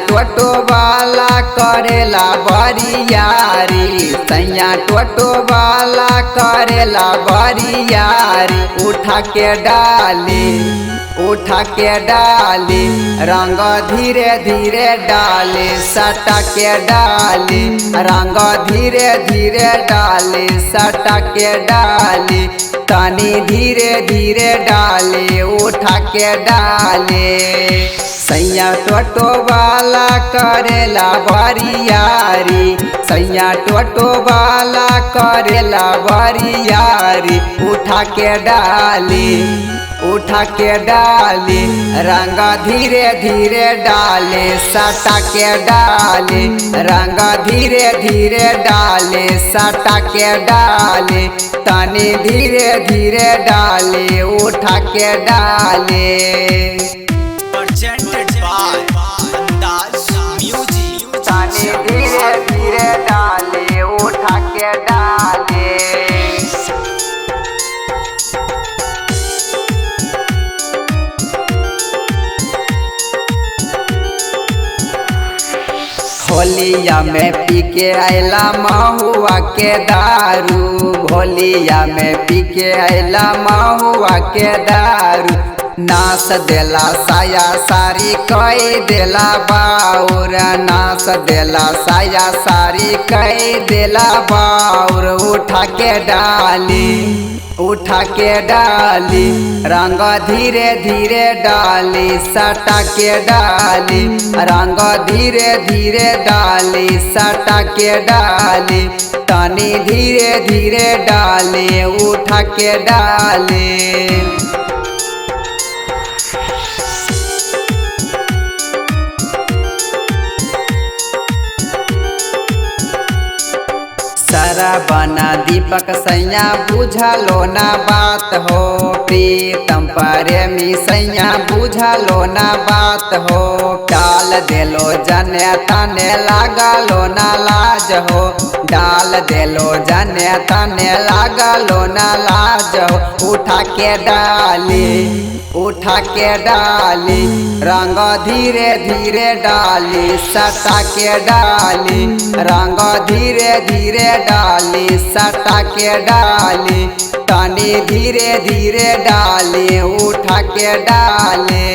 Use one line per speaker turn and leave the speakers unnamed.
टोटो वाला करेला बरियारी, सैया टोटो वाला करेला बरियारी। उठा के डाली रंग धीरे धीरे डाली, सटा के डाली रंग धीरे धीरे डाली, सटा के डाली तनी धीरे धीरे डाली, उठा के डाली। सैया टोटो वाला करेला बरियारी, सैया टोटो वाला करेला बरियारी। उठा के डाली रंग धीरे धीरे डाले, सटा के डाली रंग धीरे धीरे डाले, सटा के डाली तनी धीरे धीरे डाले, उठा के डाले।
Presented by Andaz Music।
तनी धीरे धीरे डाले, उठा के डाले। होलिया में पी के आइला महुआ के दारू, होलिया में पी के आइला महुआ के दारू। नास देला साया सारी कई देला बाउर, नास देला साया सारी कई देला बाउर। उठा के डाली रंग धीरे धीरे डाली, सटा के डाली रंग धीरे धीरे डाली, सटा के डाली तनी धीरे धीरे डाली, उठा के डाली। बना दीपक सैया बुझलो ना बात हो, प्रीतम प्रेमी सैया बुझलो ना बात हो। डाल देलो जने तने लागलो ना लाज हो, डाल देलो जने तने लागलो ना लाज हो। उठा के डाली रंग धीरे धीरे डाली, सटा के डाली रंग धीरे धीरे डाली, सटा के डाली तनी धीरे धीरे डाली, उठा के डाली।